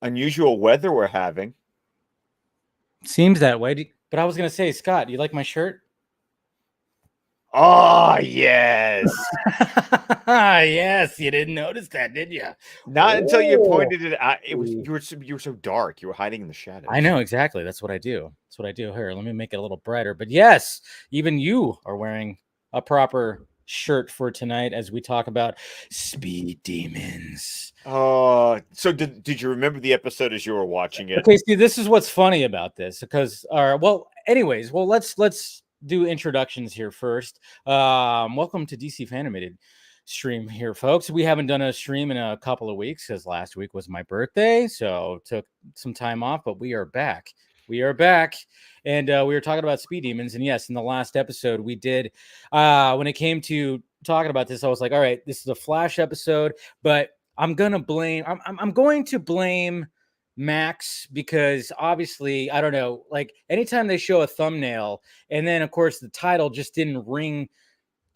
Unusual weather we're having. Seems that way. But I was gonna say, Scott, do you like my shirt? Oh, yes. Yes, you didn't notice that, did you? Not until you Oh, pointed it out. It was you were so dark. You were hiding in the I shadows. know exactly. That's what I do. That's what I do. Here, let me make it a little brighter. But yes, even you are wearing a proper shirt for tonight as we talk about speed demons. So did you remember the episode as you were watching it? Okay, see, this is what's funny about this because, well, anyways, well, let's do introductions here first. Welcome to DC Fan-imated stream here, folks. We haven't done a stream in a couple of weeks because last week was my birthday, so took some time off, but we are back. We are back, and we were talking about speed demons, and yes, in the last episode we did. When it came to talking about this, I was like, all right, this is a Flash episode, but I'm gonna blame. I'm going to blame Max because obviously I don't know, like anytime they show a thumbnail and then of course the title just didn't ring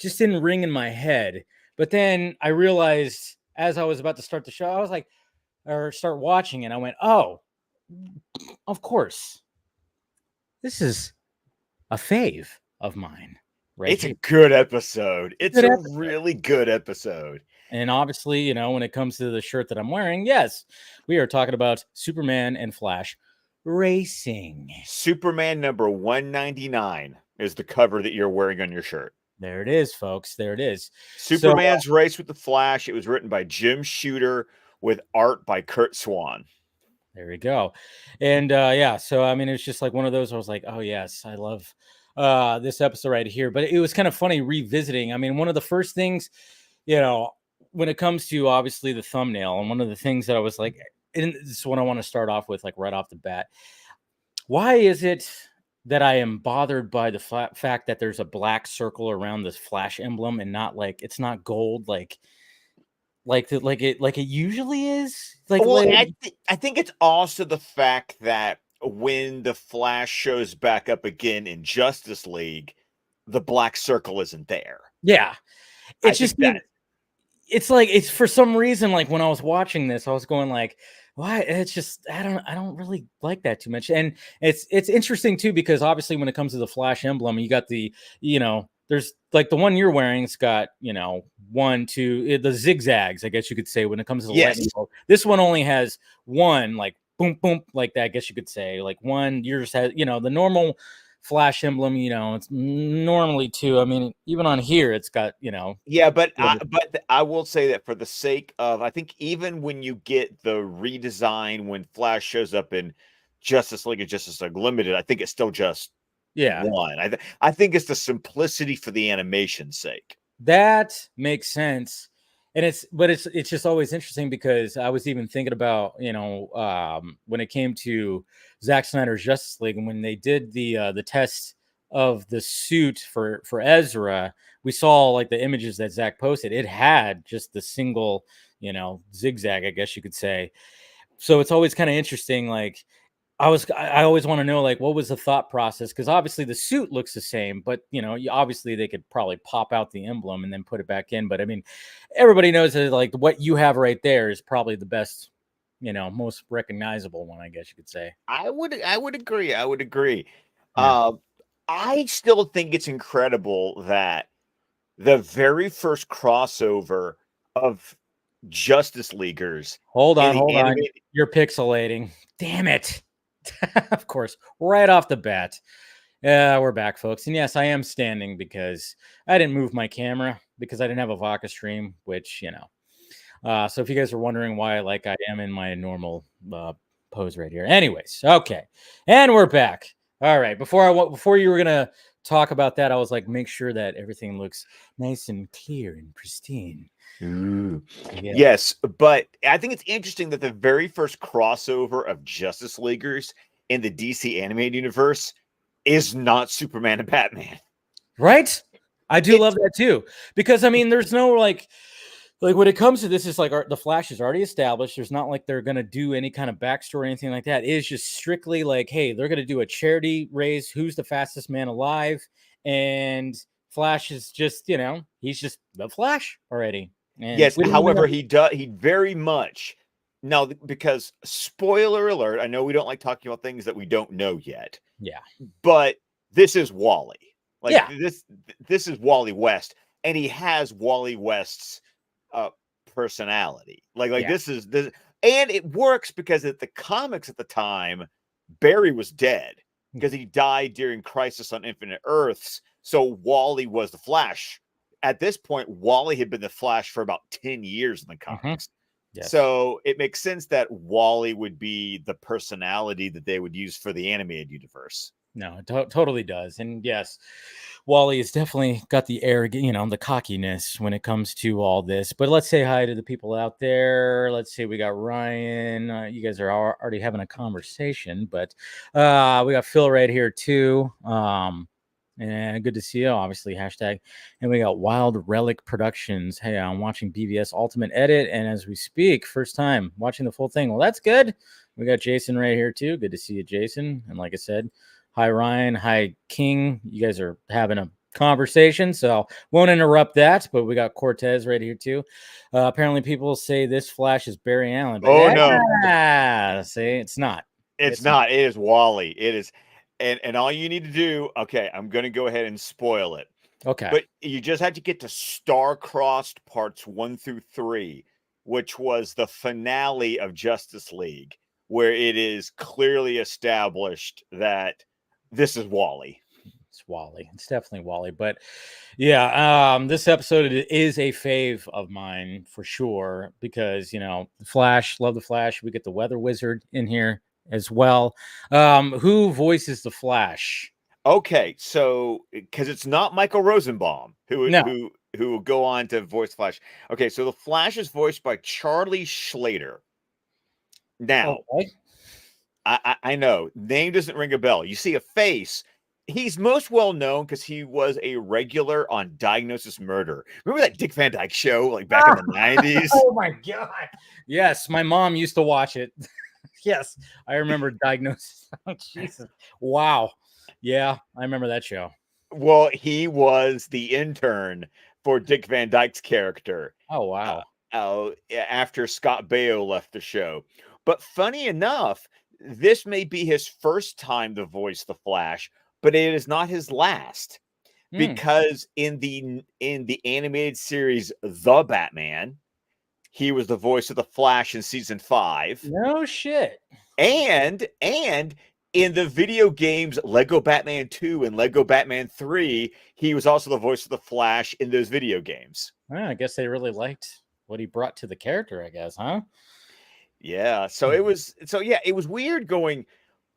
in my head. But then I realized as I was about to start the show, I was like, or start watching it, I went, oh, of course, this is a fave of mine right It's a here. good episode. It's Good a episode. really good episode. And obviously, when it comes to the shirt that I'm wearing, yes, we are talking about Superman and Flash racing. Superman number 199 is the cover that you're wearing on your shirt. There it is, folks. There it is. So Superman's Race with the Flash. It was written by Jim Shooter with art by Kurt Swan. there we go. And yeah, so I mean, it's just like one of those. I was like, oh yes, I love this episode right here. But it was kind of funny revisiting. I mean, one of the first things, you know, when it comes to obviously the thumbnail, and one of the things that I was like, and this is what I want to start off with, like right off the bat. Why is it that I am bothered by the fact that there's a black circle around this Flash emblem and not like it's not gold like it usually is? Well, I think it's also the fact that when the Flash shows back up again in Justice League, the black circle isn't there. yeah. I It's think just that it's like it's for some reason like when I was watching this, I was going like, why? It's just I don't really like that too much. And it's interesting too because obviously when it comes to the Flash emblem, you got there's like the one you're wearing. It's got one, two, the zigzags. I guess you could say when it comes to the yes, lightning bolt. This one only has one like boom boom like that. I guess you could say like one. Yours has the normal Flash emblem. It's normally two. I mean, even on here, it's got yeah, but little. I will say that for the sake of, I think even when you get the redesign when Flash shows up in Justice League and Justice League Limited, I think it's still just Yeah, one. I think it's the simplicity for the animation's sake. that makes sense. And it's just always interesting because I was even thinking about, when it came to Zack Snyder's Justice League and when they did the test of the suit for Ezra, we saw like the images that Zack posted. It had just the single, zigzag, I guess you could say. So it's always kind of interesting, like I always want to know like what was the thought process because obviously the suit looks the same, but obviously they could probably pop out the emblem and then put it back in. But I mean, everybody knows that like what you have right there is probably the best, most recognizable one, I guess you could say. I would agree. I would agree. Yeah. Uh, I still think it's incredible that the very first crossover of Justice Leaguers in the Hold on. animated. You're pixelating. Damn it. Of course, right off the bat. Yeah, we're back, folks. And yes, I am standing because I didn't move my camera because I didn't have a Vodka stream, which, so if you guys are wondering why, like, I am in my normal pose right here. Anyways, okay. And we're back. All right. Before you were going to talk about that, I was like, make sure that everything looks nice and clear and pristine. Ooh. Yeah. Yes, but I think it's interesting that the very first crossover of Justice Leaguers in the DC animated universe is not Superman and Batman. Right? I do It's love that too. Because I mean, there's no like when it comes to this, it's like the Flash is already established. There's not like they're gonna do any kind of backstory or anything like that. It is just strictly like, hey, they're gonna do a charity raise. Who's the fastest man alive? And Flash is just, he's just the Flash already. And yes, we don't even however, know. he very much Now, because spoiler alert, I know we don't like talking about things that we don't know yet, Yeah. but this is Wally. Like Yeah. this is Wally West, and he has Wally West's uh personality. Like Yeah. this is this, and it works because at the comics at the time, Barry was dead because he died during Crisis on Infinite Earths. So Wally was the Flash. At this point, Wally had been the Flash for about 10 years in the comics. Yes. So it makes sense that Wally would be the personality that they would use for the animated universe. No, it totally does. And yes, Wally has definitely got the air, the cockiness when it comes to all this. But let's say hi to the people out there. Let's see, we got Ryan. You guys are already having a conversation, but we got Phil right here too. And good to see you, obviously, hashtag. And we got Wild Relic Productions. Hey, I'm watching BVS Ultimate Edit. And as we speak, first time watching the full thing. Well, that's good. We got Jason right here too. Good to see you, Jason. And like I said, hi, Ryan. Hi, King. You guys are having a conversation, so won't interrupt that. But we got Cortez right here too. Apparently, people say this Flash is Barry Allen. But no, see, it's not. It's not. It is Wally. It is, and all you need to do. Okay, I'm going to go ahead and spoil it. Okay, but you just had to get to Star-Crossed parts 1 through 3, which was the finale of Justice League, where it is clearly established that this is Wally. It's Wally. It's definitely Wally. But yeah, this episode is a fave of mine for sure because Flash, love the Flash. We get the Weather Wizard in here as well. Who voices the Flash? Okay, so because it's not Michael Rosenbaum who will go on to voice Flash. Okay, so the Flash is voiced by Charlie Schlater. Now, okay. I know name doesn't ring a bell. You see a face. He's most well known because he was a regular on Diagnosis Murder. Remember that Dick Van Dyke show, like back in the 90s? Oh my god! Yes, my mom used to watch it. Yes, I remember Diagnosis. Oh, Jesus! Wow. Yeah, I remember that show. Well, he was the intern for Dick Van Dyke's character. Oh wow! After Scott Baio left the show, but funny enough, this may be his first time to voice the Flash, but it is not his last, because in the animated series The Batman, he was the voice of the Flash in season 5. No shit. And in the video games Lego Batman 2 and Lego Batman 3, he was also the voice of the Flash in those video games. Well, I guess they really liked what he brought to the character, I guess, huh? Yeah. So it was weird going,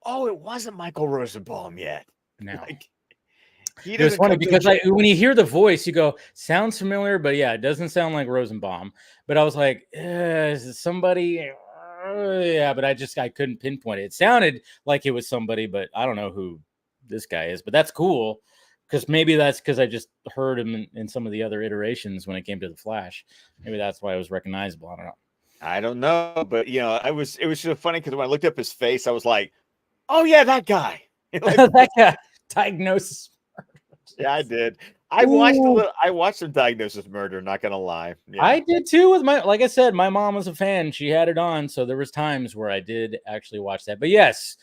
oh, it wasn't Michael Rosenbaum yet. No. Like, it was funny because when you hear the voice, you go, sounds familiar, but yeah, it doesn't sound like Rosenbaum. But I was like, is it somebody? Yeah, but I couldn't pinpoint it. It sounded like it was somebody, but I don't know who this guy is. But that's cool because maybe that's because I just heard him in some of the other iterations when it came to the Flash. Maybe that's why it was recognizable. I don't know. I don't know, but it was so funny because when I looked up his face, I was like, oh yeah, that guy. Like, that guy. Diagnosis. Yeah, I did. I watched some Diagnosis Murder, not gonna lie. Yeah. I did too with like I said, my mom was a fan. She had it on, so there was times where I did actually watch that. But yes,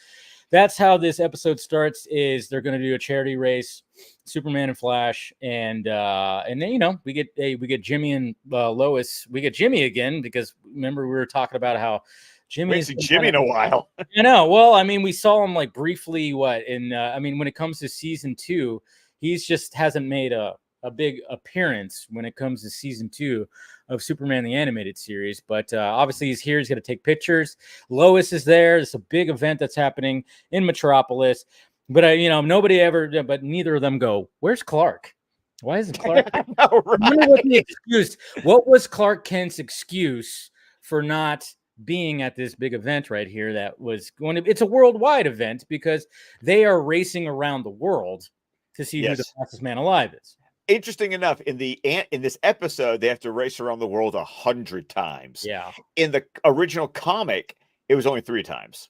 that's how this episode starts. Is they're going to do a charity race, Superman and Flash, and then we get Jimmy and Lois. We get Jimmy again because remember we were talking about how Jimmy's Jimmy in a while. Well, I mean, we saw him like briefly. When it comes to season 2. He's just hasn't made a big appearance when it comes to season 2 of Superman the Animated Series. But obviously he's here. He's going to take pictures. Lois is there. It's a big event that's happening in Metropolis. But nobody ever. But neither of them go, where's Clark? Why isn't Clark? I know, right? What was Clark Kent's excuse for not being at this big event right here? That was going to. It's a worldwide event because they are racing around the world to see who the fastest man alive is. Interesting enough, in this episode, they have to race around the world 100 times. Yeah. In the original comic, it was only 3 times.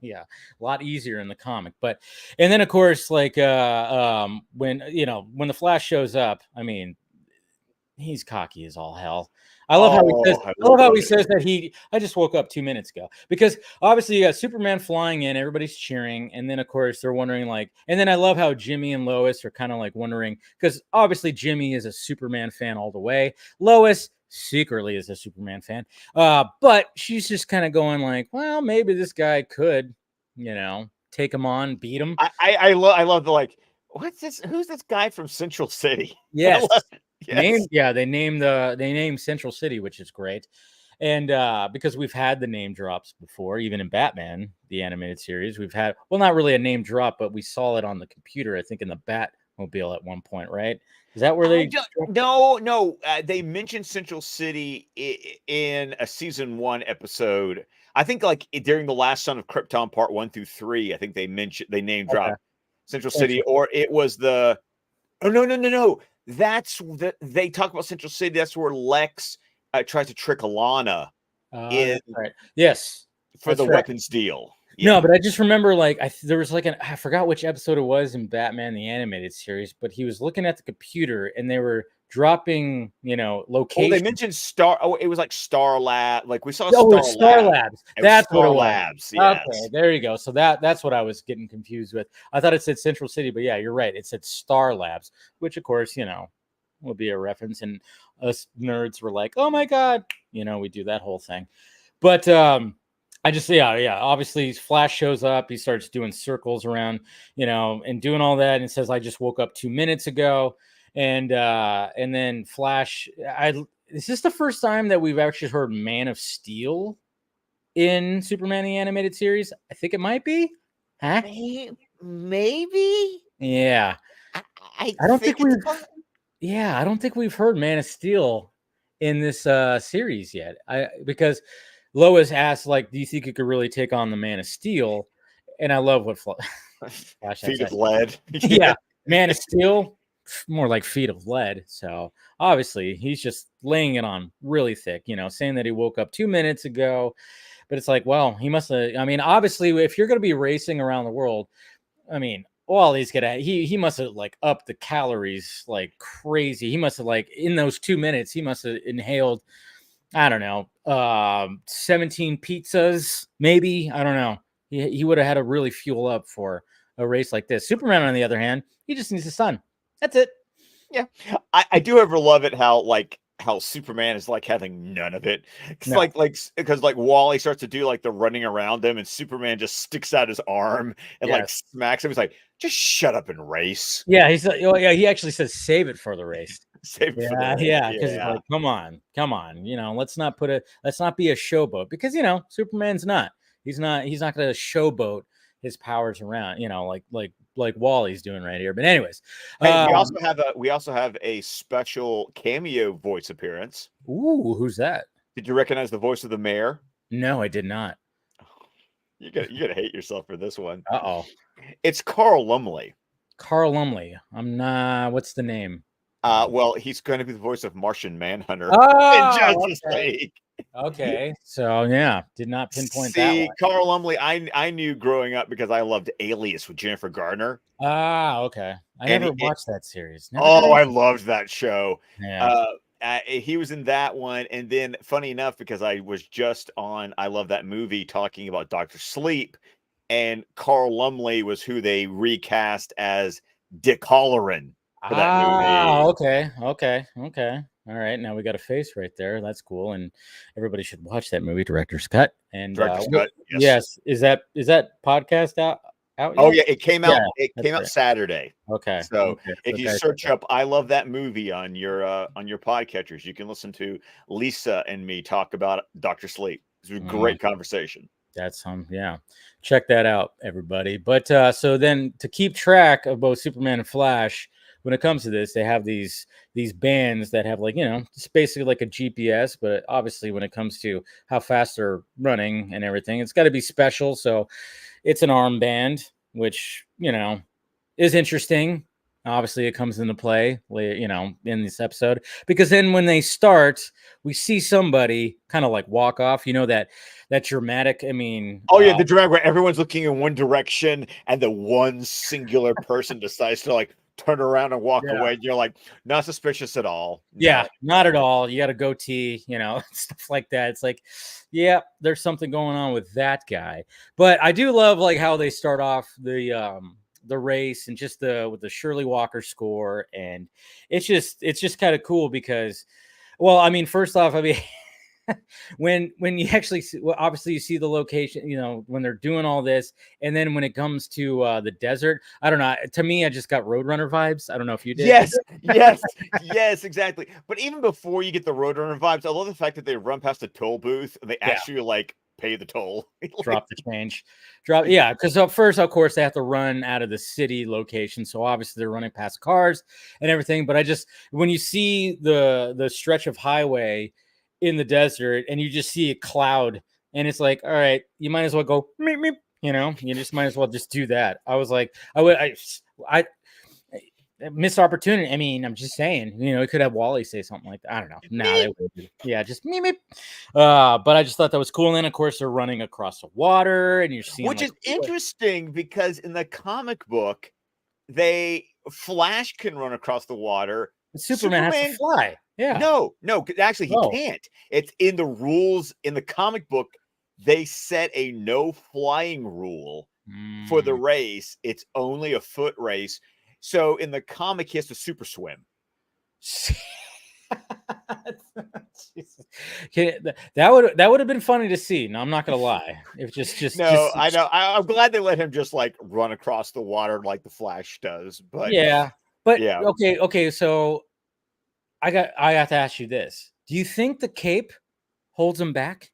Yeah, a lot easier in the comic. And then of course, like when the Flash shows up, I mean, he's cocky as all hell. I love how he says. I I love how he it. says that I just woke up 2 minutes ago, because obviously you got Superman flying in, everybody's cheering, and then of course they're wondering like, and then I love how Jimmy and Lois are kind of like wondering, because obviously Jimmy is a Superman fan all the way. Lois secretly is a Superman fan, but she's just kind of going like, well, maybe this guy could, take him on, beat him. I love the like. What's this? Who's this guy from Central City? Yes. Yes. They named Central City, which is great. And because we've had the name drops before, even in Batman, the animated series, we've had, well, not really a name drop, but we saw it on the computer, I think in the Batmobile at one point, right? Is that where they? No. They mentioned Central City in a season 1 episode. I think like during the last Son of Krypton part 1 through 3. I think they name dropped Central City, or it was the. Oh no. They talk about Central City. That's where Lex tries to trick Alana in right. Yes, for the weapons deal. Yeah. No, but I just remember like there was like I forgot which episode it was in Batman the animated series, but he was looking at the computer and they were dropping, location. Well, they mentioned it was like Star Lab. Like we saw Star Labs. That's what it was. Labs. Yes. Okay, there you go. So that's what I was getting confused with. I thought it said Central City, but yeah, you're right. It said Star Labs, which of course, will be a reference. And us nerds were like, oh my God, we do that whole thing. But I just, obviously Flash shows up. He starts doing circles around, and doing all that. And says, I just woke up 2 minutes ago. And then Flash, is this the first time that we've actually heard Man of Steel in Superman the animated series? I think it might be. Huh? Maybe. Yeah. I don't think we've. Yeah, I don't think we've heard Man of Steel in this series yet. Because Lois asked, like, do you think you could really take on the Man of Steel? And I love what Flash Feet of lead. Yeah, Man of Steel. More like feet of lead. So obviously he's just laying it on really thick, saying that he woke up 2 minutes ago. But it's like, well, he must have. I mean, obviously, if you're going to be racing around the world, I mean, all he's gonna he must have like upped the calories like crazy. He must have like in those 2 minutes, he must have inhaled, I don't know, 17 pizzas, maybe. I don't know. He would have had to really fuel up for a race like this. Superman, on the other hand, he just needs the sun. That's it. Yeah. I do ever love it how Superman is like having none of it. Because Wally starts to do like the running around him and Superman just sticks out his arm and like smacks him. He's like, just shut up and race. Yeah, he actually says save it for the race. Save it for the race. Yeah, because he's like, come on. Let's not be a showboat, because Superman's not. He's not going to showboat his powers around, like Wally's doing right here. But anyways, hey, we also have a special cameo voice appearance. Ooh, who's that? Did you recognize the voice of the mayor? No, I did not. You're gonna hate yourself for this one. Uh-oh. It's Carl Lumley. Carl Lumley. I'm not. What's the name? Well, he's going to be the voice of Martian Manhunter in Justice League. Okay, so yeah, did not pinpoint that one. Carl Lumley, I knew growing up because I loved Alias with Jennifer Garner. Okay. I never watched that series. I loved that show. Yeah. He was in that one, and then funny enough, because I was just on I Love That Movie talking about Dr. Sleep, and Carl Lumley was who they recast as Dick Halloran for that movie. Okay. All right, now we got a face right there. That's cool, and everybody should watch that movie, Director's Cut. And Director's Cut, yes. Is that podcast out yet? Oh yeah, it came out. It came out Saturday. Okay. So if you search up "I Love That Movie" on your podcatchers, you can listen to Lisa and me talk about Dr. Sleep. It's a great conversation. That's check that out, everybody. But so then to keep track of both Superman and Flash, when it comes to this, they have these bands that have like, it's basically like a GPS, but obviously when it comes to how fast they're running and everything, it's got to be special. So it's an armband, which, is interesting. Obviously it comes into play, in this episode, because then when they start, we see somebody kind of like walk off, that dramatic. I mean, the dramatic where everyone's looking in one direction and the one singular person decides to like turn around and walk Yeah. away. And you're like, not suspicious at all. Yeah, No. not at all. You got a goatee, stuff like that. It's like, yeah, there's something going on with that guy. But I do love like how they start off the race and just with the Shirley Walker score, and it's just kind of cool because, well, I mean, first off, I mean, when you actually see, well, obviously you see the location, when they're doing all this, and then when it comes to the desert, I don't know. To me, I just got Roadrunner vibes. I don't know if you did. Yes, exactly. But even before you get the Roadrunner vibes, I love the fact that they run past the toll booth and they Yeah. actually like pay the toll. Drop the change. Yeah, because at first, of course, they have to run out of the city location. So obviously they're running past cars and everything. But when you see the stretch of highway in the desert and you just see a cloud, and it's like, all right, you might as well go meep, meep, you just might as well just do that. I was like, I missed opportunity. I mean, I'm just saying, we could have Wally say something like that. I don't know. No, they would. Yeah, just meep, meep. But I just thought that was cool. And then, of course, they're running across the water, and you're seeing, which is interesting because in the comic book, Flash can run across the water. Superman has to fly. Yeah. No, actually, he can't. It's in the rules in the comic book. They set a no flying rule for the race. It's only a foot race. So in the comic, he has to super swim. That would have been funny to see. No, I'm not gonna lie. If I know. I'm glad they let him just like run across the water like the Flash does. But yeah. Okay. So I have to ask you this: do you think the cape holds him back?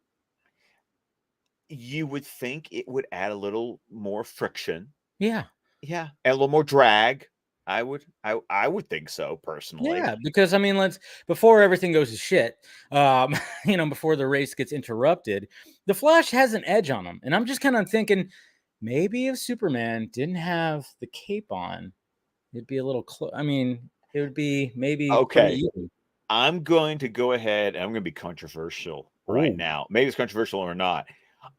You would think it would add a little more friction. Yeah, and a little more drag. I would think so personally. Yeah, because I mean, before everything goes to shit, before the race gets interrupted, the Flash has an edge on him, and I'm just kind of thinking maybe if Superman didn't have the cape on, it'd be a little close. I mean, it would be maybe okay. I'm going to go ahead and I'm going to be controversial right now. Maybe it's controversial or not.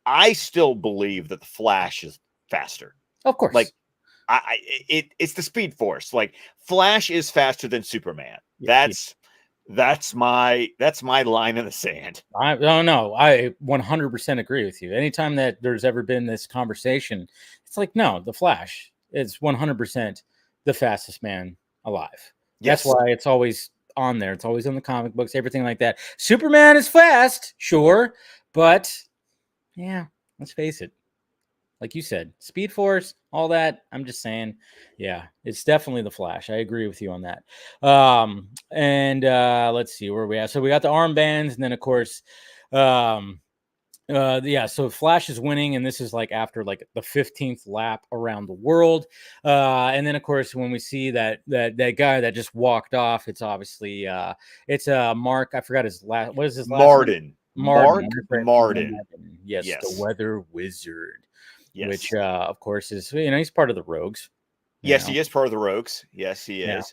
I still believe that the Flash is faster. Of course. Like it's the Speed Force. Like Flash is faster than Superman. That's my line in the sand. I don't know. I 100% agree with you. Anytime that there's ever been this conversation, it's like, no, the Flash is 100% the fastest man alive. Yes. That's why it's always on there. It's always in the comic books, everything like that. Superman is fast, sure, but yeah, let's face it. Like you said, Speed Force, all that. I'm just saying, yeah, it's definitely the Flash. I agree with you on that. And let's see where we at. So we got the armbands, and then of course, so Flash is winning, and this is like after like the 15th lap around the world. And then of course, when we see that guy that just walked off, it's obviously it's Mark. I forgot his last. What is his last name? Martin. Yes, the Weather Wizard. Yes. Which, of course, is he's part of the Rogues. Yes, he is part of the Rogues. Yes, he is.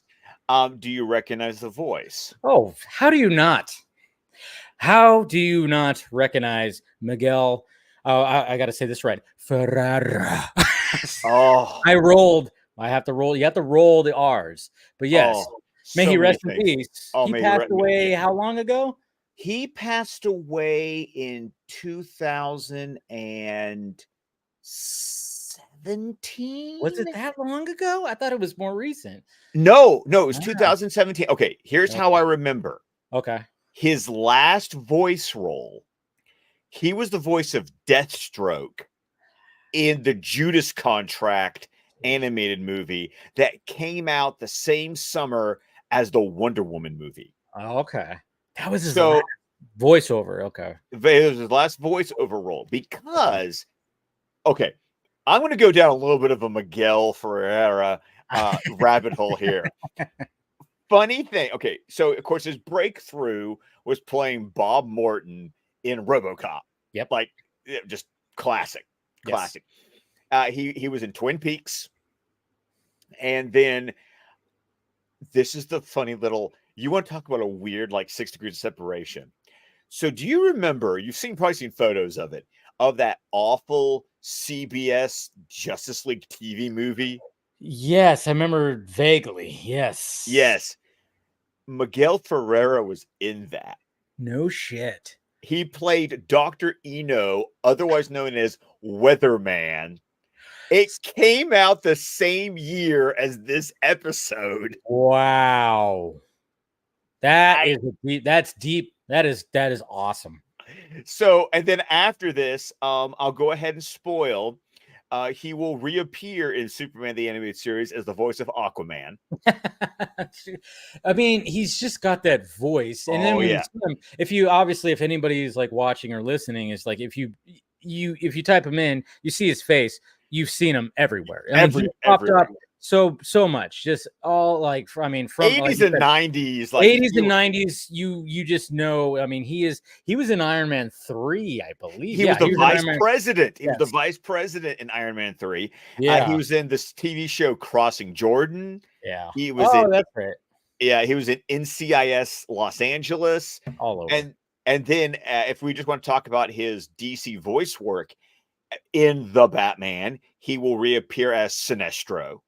Do you recognize the voice? Oh, how do you not? How do you not recognize Miguel? I got to say this right. Ferrara. I rolled. I have to roll. You have to roll the R's. But yes, may he rest in peace. He passed away how long ago? He passed away in 2017. Was it that long ago? I thought it was more recent. No, it was 2017. Okay, here's how I remember. Okay. His last voice role, he was the voice of Deathstroke in the Judas Contract animated movie that came out the same summer as the Wonder Woman movie. Oh, okay. That was his last voiceover. Okay. It was his last voiceover role because, okay, I'm going to go down a little bit of a Miguel Ferreira rabbit hole here. Funny thing. Okay, so of course his breakthrough was playing Bob Morton in RoboCop. Yep. Like just classic. Yes. He was in Twin Peaks. And then this is the funny little, you want to talk about a weird like 6 degrees of separation. So do you remember, you've probably seen photos of that awful CBS Justice League TV movie? Yes, I remember vaguely. Yes. Yes, Miguel Ferreira was in that. No shit. He played Dr. Eno, otherwise known as Weatherman. It came out the same year as this episode. Wow. That I is that's deep. That is awesome. So, and then after this, I'll go ahead and spoil. He will reappear in Superman the Animated Series as the voice of Aquaman. I mean, he's just got that voice. And then Oh when you yeah, see him, if you obviously if anybody's like watching or listening, it's like if you type him in, you see his face, you've seen him everywhere. I mean, he popped everywhere. up so much. Just all like I mean, from like 80s you and said, 90s, like 80s and 90s, you just know. I mean, he was in Iron Man 3, I believe. he was Yeah, the he was in vice Iron Man. president. He was the Yes. vice president in Iron Man 3. He Yeah. was in this TV show Crossing Jordan. Yeah. He was in Oh, that's right. Yeah, he was in NCIS Los Angeles. All over. And then if we just want to talk about his DC voice work in The Batman, he will reappear as Sinestro.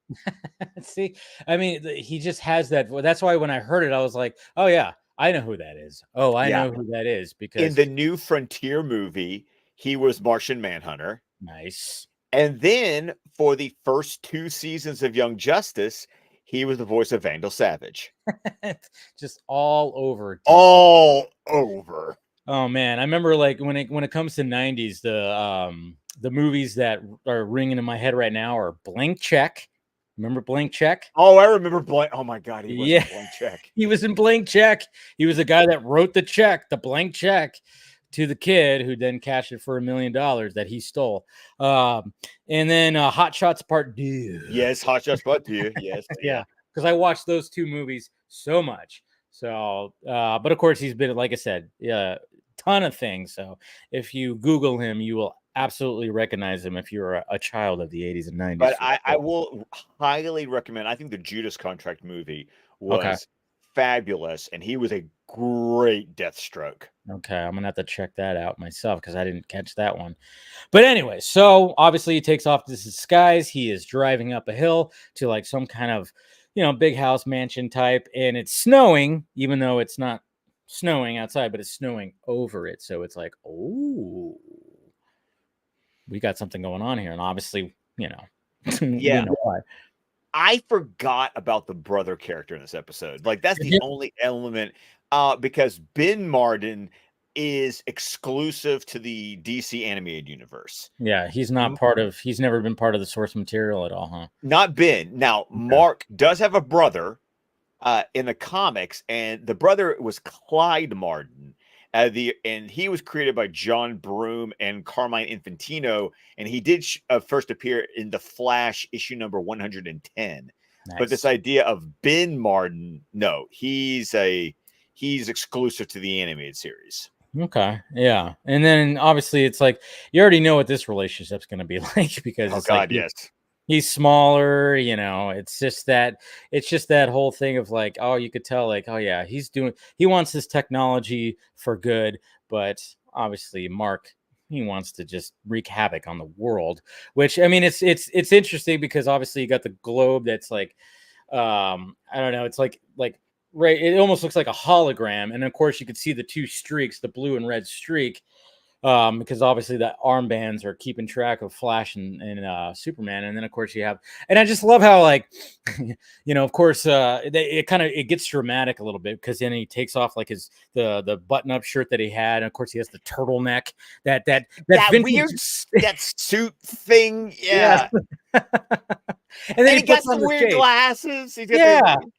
See, I mean, he just has that. That's why when I heard it, I was like, "Oh yeah, I know who that is. Oh, I Yeah. know who that is." In Because the new Frontier movie, he was Martian Manhunter. nice, And then for the first 2 seasons of Young Justice, he was the voice of Vandal Savage. just all over. DC. All over. Oh man, I remember like when it comes to '90s, the movies that are ringing in my head right now are Blank Check. Remember Blank Check? Oh, I remember Blank. Oh my God, he was in Yeah, Blank Check. he was in Blank Check. He was the guy that wrote the check, the blank check, to the kid who then cashed it for $1 million that he stole. And then Hot Shots Part 2. Yes, Hot Shots Part 2. Yes, Yeah, yeah. because I watched those two movies so much. So, but of course, he's been, like I said, yeah, ton of things. So if you Google him, you will absolutely recognize him if you're a child of the 80s and 90s. But I will highly recommend. I think the Judas Contract movie Okay. was fabulous, and he was a great Deathstroke. Okay, I'm gonna have to check that out myself because I didn't catch that one. But anyway, so obviously he takes off this disguise. He is driving up a hill to like some kind of, big house mansion type, and it's snowing, even though it's not snowing outside, but it's snowing over it. So it's like, oh, we got something going on here, and obviously, we Yeah, know why. I forgot about the brother character in this episode. Like that's the Yeah, only element, because Ben Marden is exclusive to the DC animated universe. yeah, he's not part of. He's never been part of the source material at all, huh? Not Ben. Now, Okay. Mark does have a brother in the comics, and the brother was Clyde Marden. And he was created by John Broome and Carmine Infantino, and he did first appear in the Flash issue number 110. But this Nice. idea of Ben Marden, no, he's exclusive to the animated series. Okay. Yeah. And then obviously it's like you already know what this relationship's going to be like because Oh it's like God, yes. he's smaller, it's just that whole thing of like, oh, you could tell like, oh yeah, he wants this technology for good, but obviously Mark, he wants to just wreak havoc on the world, which I mean it's interesting because obviously you got the globe that's like I don't know, it's like right, it almost looks like a hologram, and of course you could see the two streaks, the blue and red streak, because obviously the armbands are keeping track of Flash and Superman, and then of course you have, and I just love how like, of course, it gets dramatic a little bit because then he takes off like the button up shirt that he had, and of course he has the turtleneck that That vintage, weird that suit thing, yeah, yeah. and then And he he got puts on some the weird cape, glasses. He's got yeah, the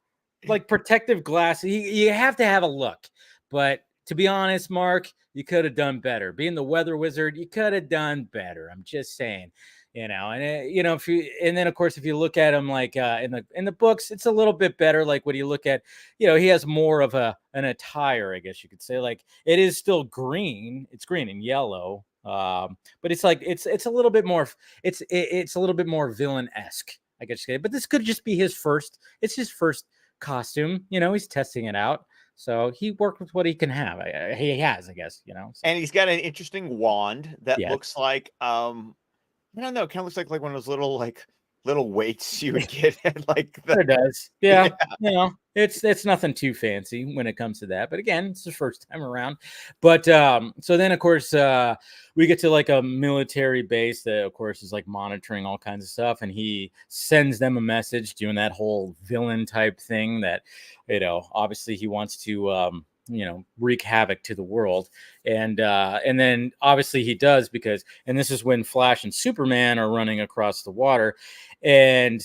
like protective glasses. You have to have a look, but to be honest, Mark, you could have done better. Being the weather wizard, you could have done better. I'm just saying, and if you, and then of course if you look at him like in the books, it's a little bit better. Like when you look at, he has more of an attire, I guess you could say. Like it is still green. It's green and yellow. But it's like it's a little bit more. It's a little bit more villain-esque, I guess you say. But this could just be his first. It's his first costume. He's testing it out. So he worked with what he can have. He has, I guess, So, and he's got an interesting wand that yeah. looks like I don't know, it kind of looks like one of those little like little weights you would get at like It the does. Yeah. You know, it's nothing too fancy when it comes to that. But again, it's the first time around. But so then of course we get to like a military base that of course is like monitoring all kinds of stuff, and he sends them a message doing that whole villain type thing that, you know, obviously he wants to you know, wreak havoc to the world. And then obviously he does, because, and this is when Flash and Superman are running across the water, and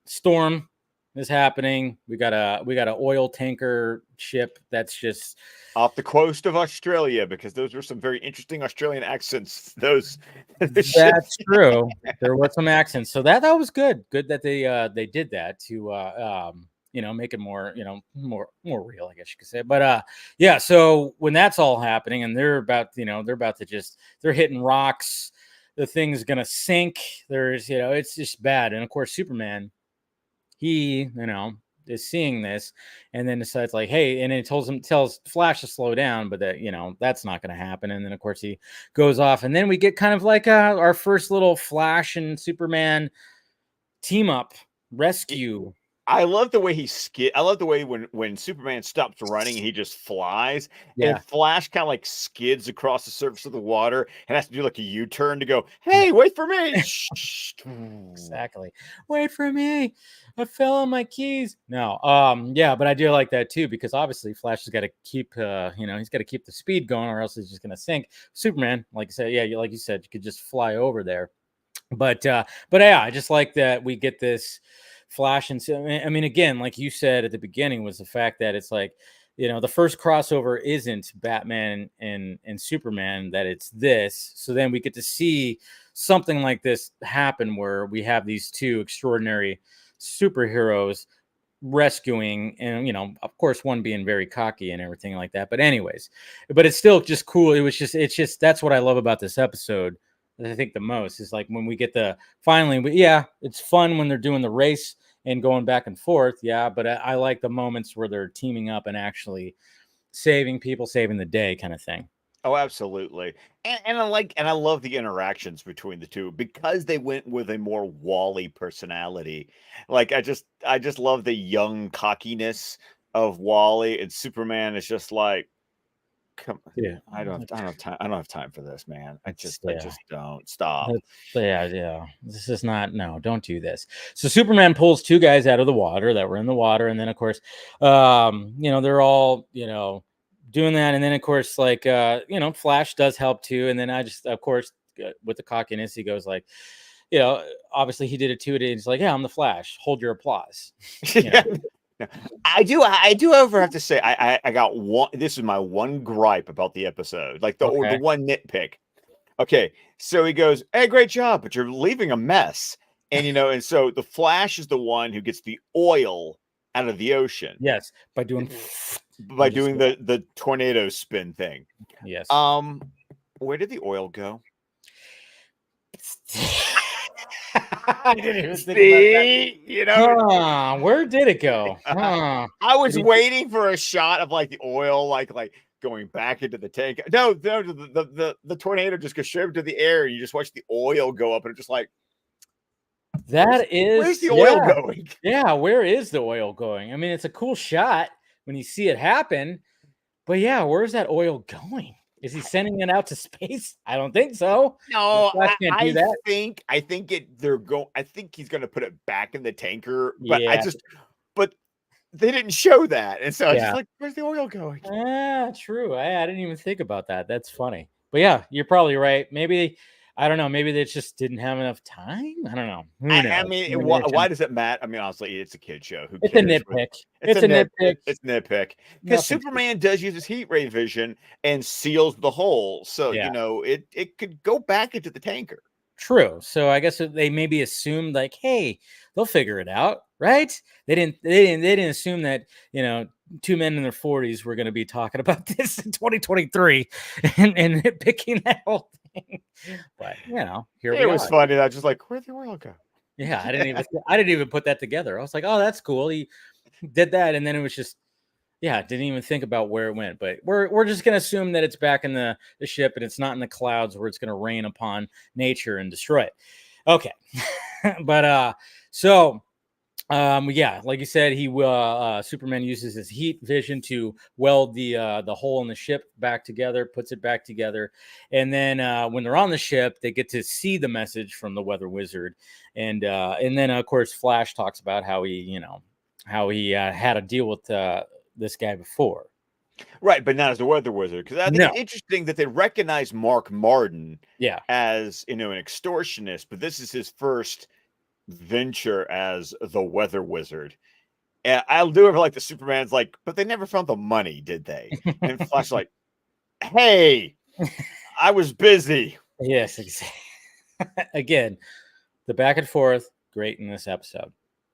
storm is happening. We got a oil tanker ship that's just off the coast of Australia, because those were some very interesting Australian accents. Those that's true. There was some accents, so that was good. Good that they did that to you know, make it more, you know, more real, I guess you could say. But yeah, so when that's all happening and they're about, you know, they're hitting rocks, the thing's gonna sink. There's, you know, it's just bad. And of course, Superman, he, you know, is seeing this and then decides like, hey, and it tells Flash to slow down, but that, you know, that's not going to happen. And then of course he goes off, and then we get kind of like our first little Flash and Superman team up rescue. I love the way I love the way when Superman stops running and he just flies, Yeah, and Flash kind of like skids across the surface of the water and has to do like a U-turn to go, "Hey, wait for me!" exactly. Wait for me. I fell on my keys. No, yeah, but I do like that too, because obviously Flash has got to keep, you know, he's got to keep the speed going, or else he's just gonna sink. Superman, like I said, yeah, like you said, you could just fly over there. But yeah, I just like that we get this Flash. And I mean, again, like you said at the beginning, was the fact that it's like, you know, the first crossover isn't Batman and Superman, that it's this. So then we get to see something like this happen, where we have these two extraordinary superheroes rescuing, and, you know, of course one being very cocky and everything like that. But anyways, but it's still just cool. It's just that's what I love about this episode. I think the most is like when we get the finally, yeah, it's fun when they're doing the race and going back and forth. Yeah, but I like the moments where they're teaming up and actually saving people, saving the day, kind of thing. Oh, absolutely. And I love the interactions between the two because they went with a more Wally personality. Like I just love the young cockiness of Wally, and Superman is just like, come Yeah, I don't have time. I don't have time for this, man. I yeah. just don't stop. Yeah. This is not, no, don't do this. So Superman pulls two guys out of the water that were in the water, and then of course, you know, they're all, you know, doing that, and then of course, like, you know, Flash does help too, and then I just, of course, with the cockiness, he goes like, you know, obviously he did it too. He's like, yeah, I'm the Flash. Hold your applause. You know, Yeah. No, I do ever have to say I got one. This is my one gripe about the episode, like the okay, one nitpick. Okay, so he goes, "Hey, great job, but you're leaving a mess." And you know, and so the Flash is the one who gets the oil out of the ocean yes, by doing, by and just, doing the tornado spin thing. yes. Um, where did the oil go? I didn't even think about that. See, you know, Huh, where did it go? Huh. I was Did he, waiting for a shot of like the oil, like going back into the tank. No, the tornado just goes straight up to the air. And you just watch the oil go up, and it's just like, that where's is, the oil yeah. going? Yeah, where is the oil going? I mean, it's a cool shot when you see it happen, but yeah, where's that oil going? Is he sending it out to space? I don't think so. The No, Flash can't do that. I think it they're going I think he's gonna put it back in the tanker, Yeah, but they didn't show that. And so I was just yeah. like, where's the oil going? True. I didn't even think about that. That's funny. But yeah, you're probably right. Maybe, I don't know. Maybe they just didn't have enough time. I don't know. Who I knows? mean, Maybe why does it matter? I mean, honestly, it's a kid show. Who it's a cares? nitpick. It's a It's a nitpick. it's nitpick because Nothing too. Superman does use his heat ray vision and seals the hole, so Yeah. you know it could go back into the tanker. True. So I guess they maybe assumed like, hey, they'll figure it out, right? They didn't assume that, you know, two men in their 40s were going to be talking about this in 2023 and picking that whole thing. But you know, here It we was are. funny. I was just like, where'd the oil go? Yeah, I didn't even put that together. I was like, oh, that's cool. He did that, and then it was just, yeah, didn't even think about where it went. But we're just gonna assume that it's back in the ship and it's not in the clouds where it's gonna rain upon nature and destroy it. Okay. But so yeah, like you said, he will Superman uses his heat vision to weld the hole in the ship back together, puts it back together, and then when they're on the ship, they get to see the message from the weather wizard, and then of course Flash talks about how he had a deal with this guy before. Right, but not as the weather wizard, because I think No. it's interesting that they recognize Mark Martin Yeah. as, an extortionist, but this is his first venture as the weather wizard. And I'll do it like the Superman's like, but they never found the money, did they? And Flash like, hey, I was busy. Yes, exactly. Again, the back and forth, great in this episode.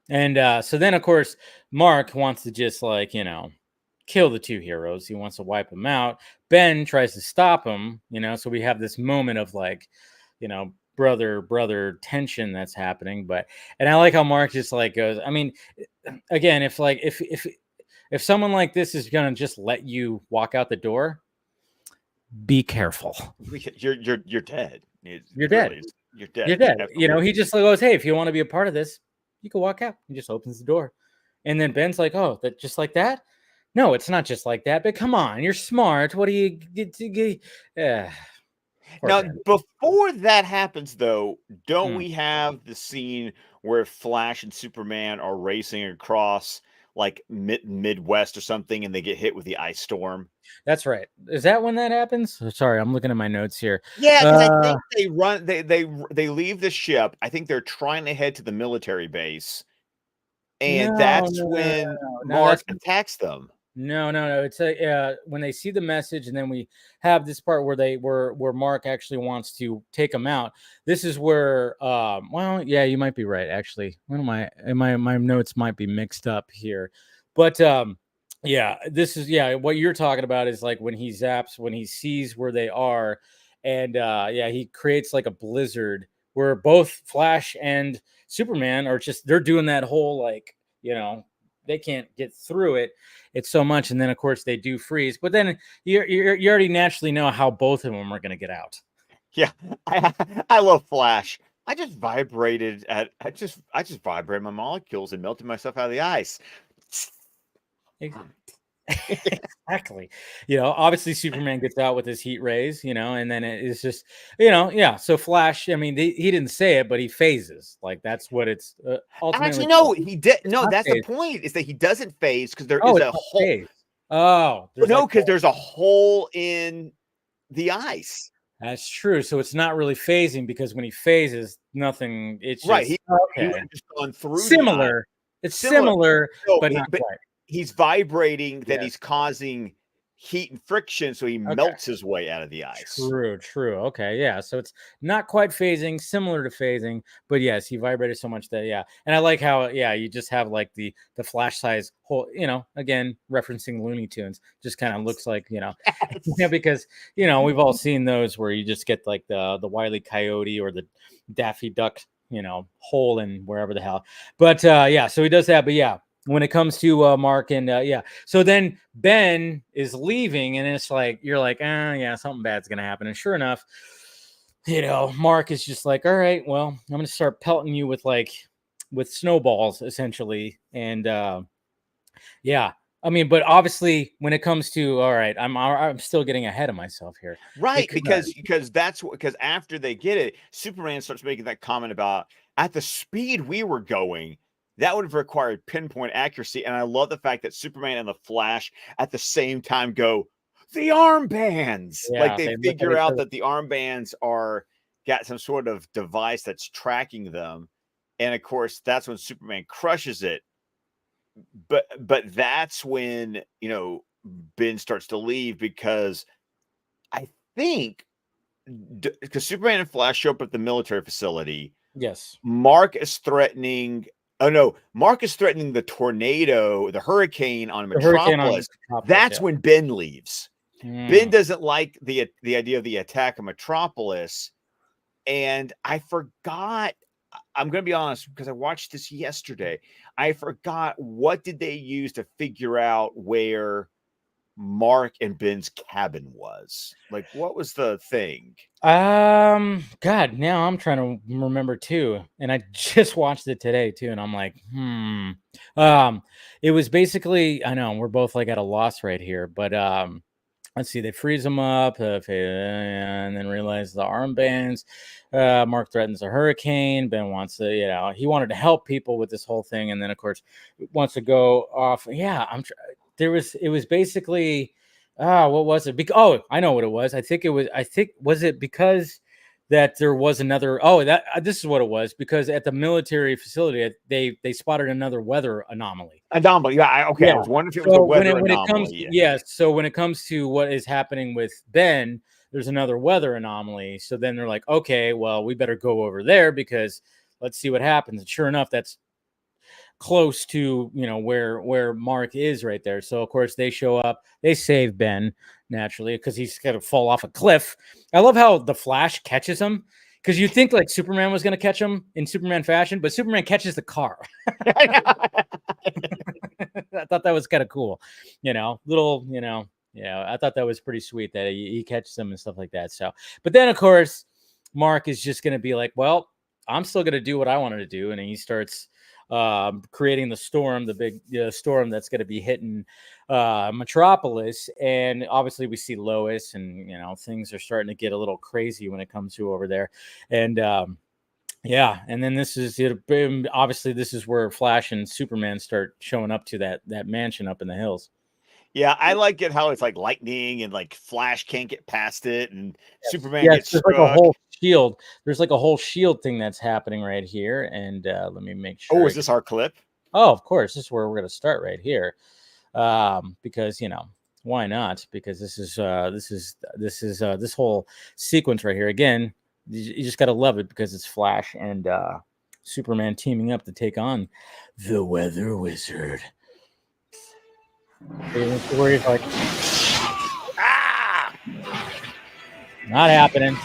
And so then, of course, Mark wants to just kill the two heroes. He wants to wipe them out. Ben tries to stop him, so we have this moment of brother tension that's happening. And I like how Mark just goes, I mean, again, if someone like this is gonna just let you walk out the door, be careful. You're dead. You're dead. You're dead. You're dead. He just goes, hey, if you want to be a part of this, you can walk out. He just opens the door. And then Ben's like, oh, that just like that? No, it's not just like that. But come on, you're smart. What do you get to get? Now, Ben. before that happens, though, don't Hmm. we have the scene where Flash and Superman are racing across like Midwest or something, and they get hit with the ice storm? That's right. Is that when that happens? Oh, sorry, I'm looking at my notes here. Yeah, because I Uh, think they leave the ship. I think they're trying to head to the military base, no, and no, that's no, no, when no, no. Mark attacks them. No. It's when they see the message, and then we have this part where Mark actually wants to take them out. This is where, well, yeah, you might be right. Actually, one of my notes might be mixed up here, but yeah, this is what you're talking about is like when he zaps, when he sees where they are, and yeah, he creates like a blizzard where both Flash and Superman are they're doing that whole they can't get through it. It's so much, and then of course they do freeze. But then you already naturally know how both of them are going to get out. Yeah, I love Flash. I just vibrated my molecules and melted myself out of the ice. Exactly. Obviously Superman gets out with his heat rays, and then it's just, yeah. So Flash, I mean, he didn't say it, but he phases. Like that's what it's ultimately. Actually, no, he did. It's No, not that's the phase. point. Is that he doesn't phase because there Oh, is it's a not hole. phase. Oh, there's No, like because there's a hole in the ice. that's true. So it's not really phasing because when he phases, nothing. It's Right. just He would okay. have just gone through the ice. Similar. It's Similar. similar, No, but not but quite. he's vibrating. That Yes. he's causing heat and friction, so he Okay. melts his way out of the ice. True. Okay, yeah. So it's not quite phasing, similar to phasing, but yes, he vibrated so much that And I like how you just have like the flash size whole, again referencing Looney Tunes, just kind of looks like Yes. yeah, because we've all seen those where you just get like the Wile E. Coyote or the Daffy Duck, hole in wherever the hell. But yeah, so he does that. But yeah, when it comes to Mark and so then Ben is leaving, and it's like you're like, yeah, something bad's gonna happen. And sure enough, Mark is just like, all right, well, I'm gonna start pelting you with snowballs essentially, and yeah. I mean, but obviously, when it comes to all right, I'm still getting ahead of myself here. Right, Because because after they get it, Superman starts making that comment about at the speed we were going, that would have required pinpoint accuracy. And I love the fact that Superman and the Flash at the same time go, the armbands. Like yeah, they they look at figure each out other. that the armbands are got some sort of device that's tracking them. And of course, that's when Superman crushes it. But that's when, Ben starts to leave because I think because Superman and Flash show up at the military facility, Yes, Mark is threatening. Oh no, Mark is threatening the tornado, the hurricane on the hurricane on Metropolis. Metropolis. That's when Ben leaves. Ben Mm, doesn't like the idea of the attack of Metropolis, and I forgot. I'm going to be honest because I watched this yesterday. I forgot what did they use to figure out where Mark and Ben's cabin was? Like, what was the thing? God, now I'm trying to remember too, and I just watched it today too, and I'm like, it was basically, I know we're both like at a loss right here, but let's see, they freeze him up, and then realize the armbands. Mark threatens a hurricane. Ben wants to, he wanted to help people with this whole thing, and then of course wants to go off. Yeah, it was basically, what was it? I know what it was. Was it because that there was another? Oh, this is what it was, because at the military facility they spotted another weather anomaly. Anomaly, yeah. Okay, Yeah. I was wondering if it was a weather anomaly. So when it comes to what is happening with Ben, there's another weather anomaly. So then they're like, okay, well, we better go over there because let's see what happens. And sure enough, that's close to where Mark is right there. So of course they show up, they save Ben naturally because he's gonna fall off a cliff. I love how the Flash catches him, because you think like Superman was gonna catch him in Superman fashion, but Superman catches the car. I thought that was kind of cool, little, I thought that was pretty sweet that he catches them and stuff like that. So, but then of course Mark is just gonna be like, well, I'm still gonna do what I wanted to do, and he starts creating the storm, the big storm that's going to be hitting Metropolis. And obviously we see Lois, and things are starting to get a little crazy when it comes to over there. And yeah, and then this is obviously this is where Flash and Superman start showing up to that mansion up in the hills. Yeah, I like it how it's like lightning and like Flash can't get past it, and Superman gets struck. Like a whole shield. There's like a whole shield thing that's happening right here, and let me make sure. Oh, is this our clip? Oh, of course, this is where we're going to start right here, because why not? Because this whole sequence right here. Again, you just got to love it because it's Flash and Superman teaming up to take on the Weather Wizard. Where he's like, not happening.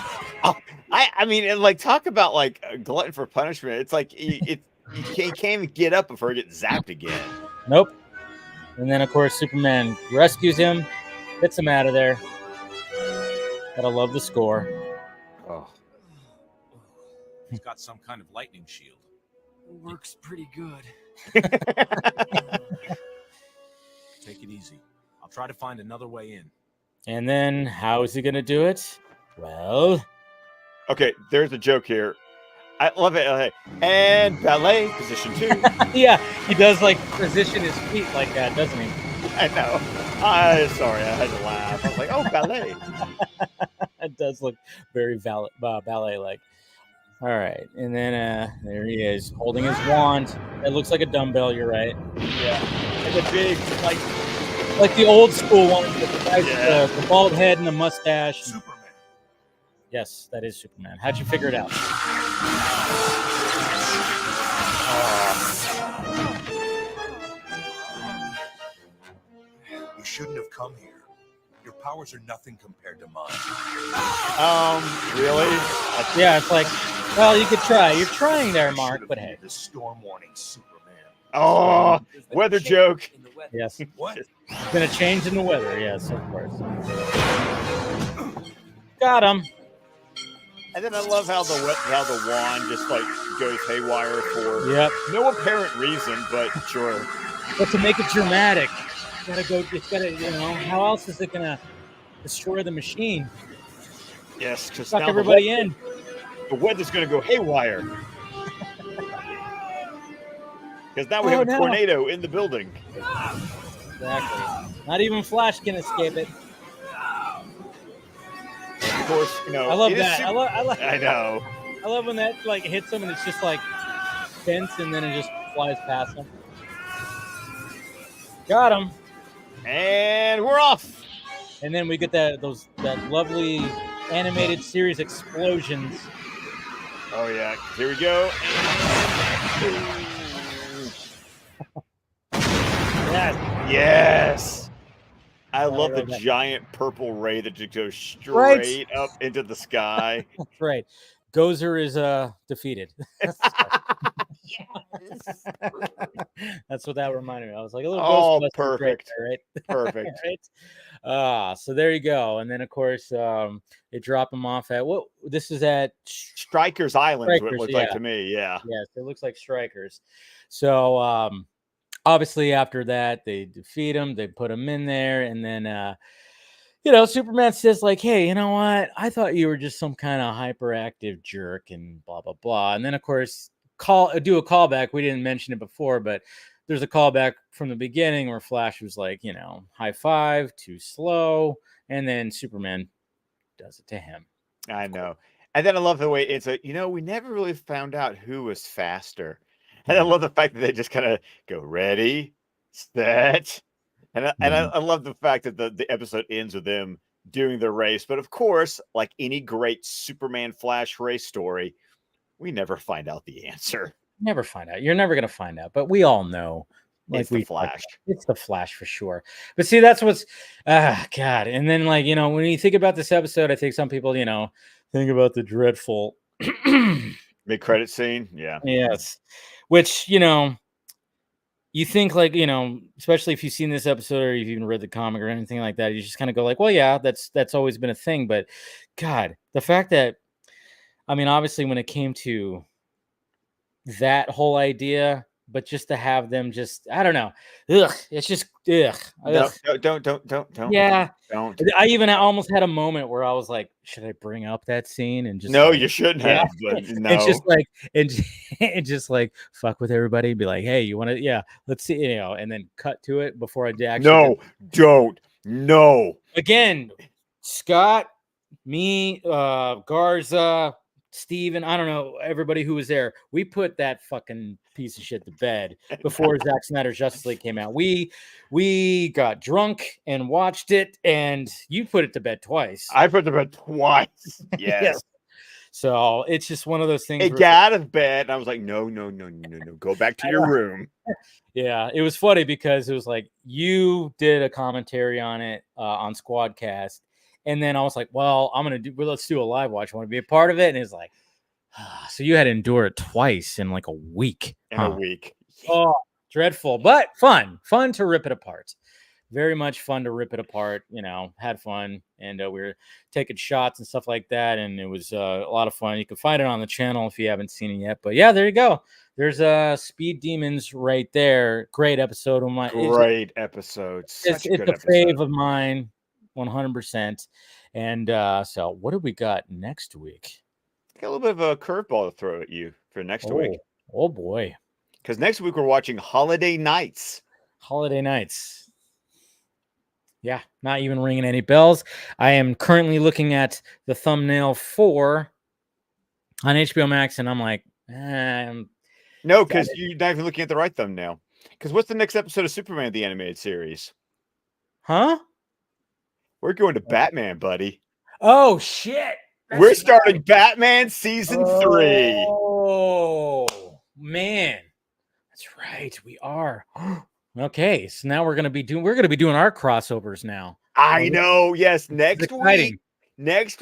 Oh, I mean, like, talk about like a glutton for punishment. It's like you can't even get up before he gets zapped again. Nope. And then of course Superman rescues him, gets him out of there. Gotta love the score. Oh, he's got some kind of lightning shield. It works pretty good. Take it easy. I'll try to find another way in. And then how is he going to do it? Well, okay, there's a joke here. I love it. And ballet position 2. Yeah, he does like position his feet like that, doesn't he? I know. Sorry, I had to laugh. I was like, oh, ballet. It does look very ballet-like. All right, and then there he is holding his wand. It looks like a dumbbell. You're right. Yeah, and the big like the old school one with the bald head and the mustache. Superman. Yes, that is Superman. How'd you figure it out? You shouldn't have come here. Your powers are nothing compared to mine. Really? Yeah, it's like, well, you could try. You're trying there, Mark, but hey. The storm warning, Superman. Oh, weather joke. Yes. What? It's been a change in the weather. Yes, of course. Got him. And then I love how the wand just like goes haywire for no apparent reason, but sure. But to make it dramatic, it's gotta, how else is it gonna destroy the machine? Yes, because suck everybody in. The weather's gonna go haywire. Because now we have a tornado in the building. Exactly. Not even Flash can escape it. Of course, I love that. I know. I love when that like hits him and it's just like bent and then it just flies past him. Got him. And we're off. And then we get that lovely animated series explosions. Oh yeah, here we go. Yes. I love the giant purple ray that just goes straight up into the sky. That's right. Gozer is defeated. Yes. That's what that reminded me. I was like a little Oh, Ghostbusters right perfect. there, right? Perfect. Right. So there you go. And then of course they drop him off at what this is at Strikers Island is what it Strikers. looked like Yeah. to me. Yeah. Yes, it looks like Strikers. So obviously after that they defeat him, they put him in there, and then Superman says like, hey, you know what? I thought you were just some kind of hyperactive jerk and blah, blah, blah. And then of course, do a callback. We didn't mention it before, but there's a callback from the beginning where Flash was like, high five, too slow. And then Superman does it to him. I know. And then I love the way it's we never really found out who was faster. And I Yeah. love the fact that they just kind of go ready, set. And Mhm. I love the fact that the episode ends with them doing the race. But of course, like any great Superman Flash race story, we never find out the answer. Never find out. You're never going to find out, but we all know. Like It's the we talked Flash. about, it's the Flash for sure. But see, that's what's God. And then when you think about this episode, I think some people, think about the dreadful Mid-credit scene. Yeah. yes. Which, you think especially if you've seen this episode or you've even read the comic or anything like that, you just kind of go like, well, yeah, that's always been a thing. But God, the fact that obviously when it came to that whole idea, but just to have them I don't know. Ugh, it's just ugh. No, Ugh. don't. Yeah. Don't. I even almost had a moment where I was like, should I bring up that scene and just No, you shouldn't have, but and no. just and just fuck with everybody and be like, hey, you want to, yeah, let's see, and then cut to it before I actually No, don't. No. again, Scott, me, Garza, Steven, I don't know, everybody who was there, we put that fucking piece of shit to bed before Zack Snyder's Justice League came out. We got drunk and watched it, and you put it to bed twice. I put them bed twice. Yes. Yes. So it's just one of those things. It got out of bed, and I was like, no. Go back to your room. Yeah, it was funny because it was like you did a commentary on it on Squadcast, and then I was like, well, let's do a live watch. I want to be a part of it. And it's like, so you had to endure it twice in like a week. In a week. Oh, dreadful, but fun to rip it apart. Very much fun to rip it apart. Had fun, and we were taking shots and stuff like that, and it was a lot of fun. You can find it on the channel if you haven't seen it yet. But yeah, there you go. There's Speed Demons right there. Great episode of mine. Great episode. It's a fave of mine, 100%. And so what do we got next week? Got a little bit of a curveball to throw at you for next week. Oh boy. Because next week we're watching Holiday Nights. Holiday Nights. Yeah, not even ringing any bells. I am currently looking at the thumbnail for on HBO Max, and I'm like, no, because you're not even looking at the right thumbnail. Because what's the next episode of Superman the Animated Series? Huh? We're going to Batman, buddy. Oh shit! We're starting Batman season 3. Oh man, that's right. We are. Okay, so now we're gonna be doing our crossovers now. I know. Yes, next exciting.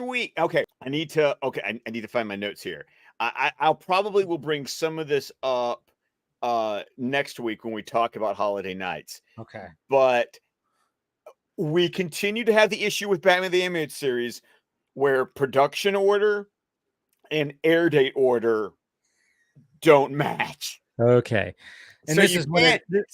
week. Okay, I need to find my notes here. I'll probably will bring some of this up next week when we talk about Holiday Nights. Okay, but we continue to have the issue with Batman the Animated Series where production order and air date order don't match. Okay. And so this is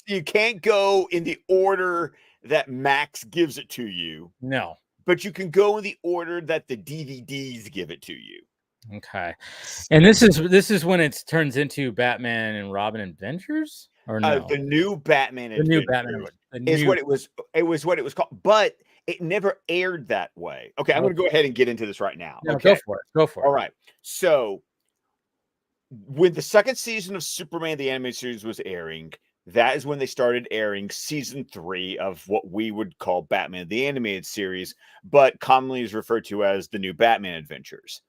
you can't go in the order that Max gives it to you. No. But you can go in the order that the DVDs give it to you. Okay. And this is when it turns into Batman and Robin Adventures? Or no? The new Batman Adventures. New Batman is what it was. It was what it was called, but it never aired that way. Okay, I'm going to go ahead and get into this right now. No, okay, go for it. All right. So when the second season of Superman the Animated Series was airing, that is when they started airing season 3 of what we would call Batman the Animated Series, but commonly is referred to as the new Batman Adventures.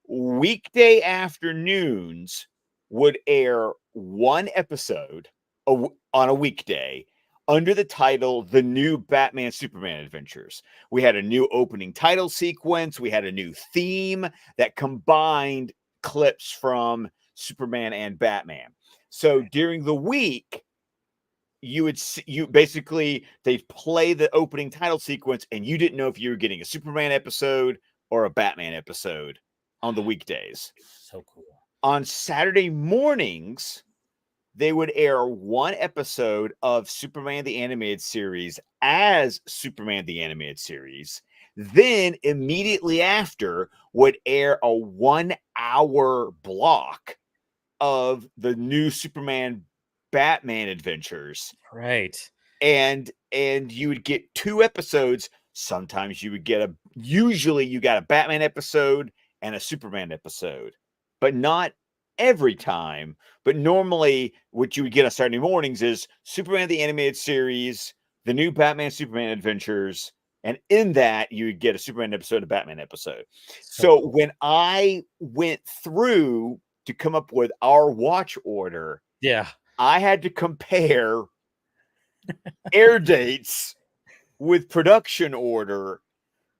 Weekday afternoons would air one episode on a weekday under the title The New Batman Superman Adventures. We had a new opening title sequence. We had a new theme that combined clips from Superman and Batman. So during the week, you would see, they'd play the opening title sequence, and you didn't know if you were getting a Superman episode or a Batman episode on the weekdays. So cool. On Saturday mornings, they would air one episode of Superman the Animated Series as Superman the Animated Series. Then immediately after would air a 1 hour block of the new Superman Batman adventures. Right. And you would get 2 episodes. Sometimes you would get usually you got a Batman episode and a Superman episode, but not every time. But normally what you would get on Saturday mornings is Superman the Animated Series, the new Batman Superman adventures, and in that you would get a Superman episode, a Batman episode. So cool. when I went through to come up with our watch order, I had to compare air dates with production order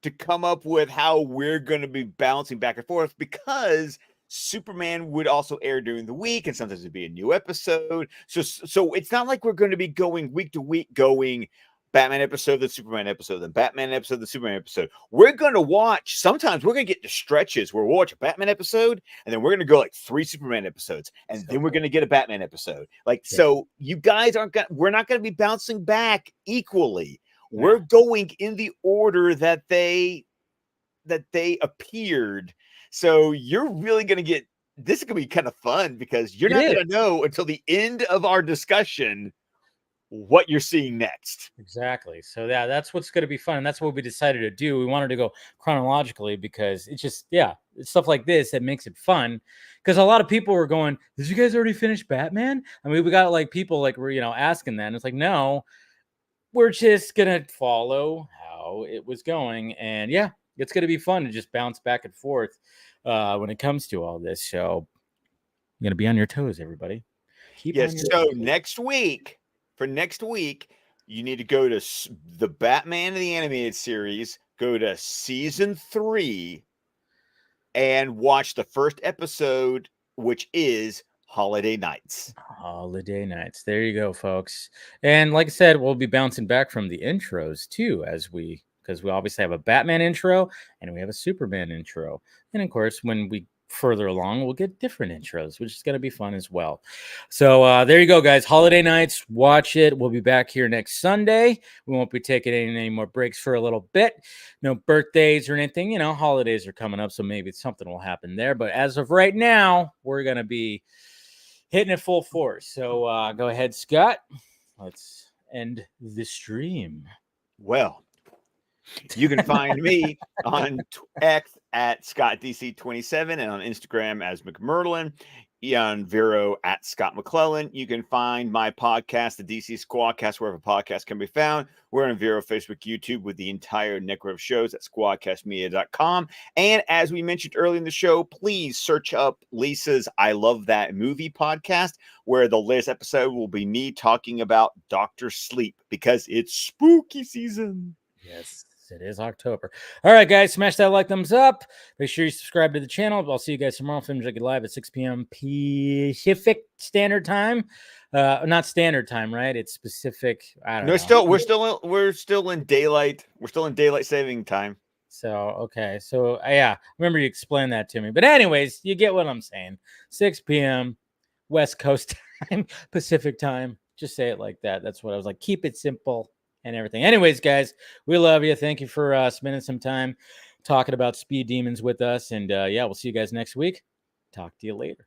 to come up with how we're going to be bouncing back and forth, because Superman would also air during the week, and sometimes it'd be a new episode. So it's not like we're going to be going week to week, going Batman episode, then Superman episode, then Batman episode, then Superman episode. We're going to watch, sometimes we're going to get to stretches where we'll watch a Batman episode, and then we're going to go like 3 Superman episodes, and then we're going to get a Batman episode. So you guys we're not going to be bouncing back equally. We're going in the order that they appeared. So you're really going to get, this is going to be kind of fun, because you're not going to know until the end of our discussion what you're seeing next. Exactly. So that's what's going to be fun. And that's what we decided to do. We wanted to go chronologically because it's just, it's stuff like this that makes it fun. Because a lot of people were going, did you guys already finish Batman? I mean, we got like people like were, asking that. And it's like, no, we're just going to follow how it was going. And it's going to be fun to just bounce back and forth when it comes to all this. So you're going to be on your toes, everybody. So next week, you need to go to the Batman the Animated Series, go to season 3, and watch the first episode, which is Holiday Nights. Holiday Nights. There you go, folks. And like I said, we'll be bouncing back from the intros too, because we obviously have a Batman intro and we have a Superman intro. And of course, when we further along, we'll get different intros, which is going to be fun as well. So there you go, guys. Holiday Nights, watch it. We'll be back here next Sunday. We won't be taking any more breaks for a little bit. No birthdays or anything. Holidays are coming up, so maybe something will happen there. But as of right now, we're going to be hitting it full force. So go ahead, Scott. Let's end the stream. Well, you can find me on X at ScottDC27 and on Instagram as McMurlin, on Vero at Scott McClellan. You can find my podcast, the DC Squadcast, wherever podcasts can be found. We're on Vero, Facebook, YouTube with the entire network of shows at squadcastmedia.com. And as we mentioned earlier in the show, please search up Lisa's I Love That Movie podcast, where the latest episode will be me talking about Dr. Sleep, because it's spooky season. Yes. It is October. All right, guys, smash that like, thumbs up. Make sure you subscribe to the channel. I'll see you guys tomorrow. Films Like It live at 6 p.m. Pacific Standard Time. Not Standard Time, right? It's specific. I don't know. We're still in daylight. We're still in daylight saving time. So okay. So remember you explained that to me. But anyways, you get what I'm saying. 6 p.m. West Coast time, Pacific time. Just say it like that. That's what I was like. Keep it simple. And everything. Anyways, guys, we love you. Thank you for spending some time talking about Speed Demons with us. And we'll see you guys next week. Talk to you later.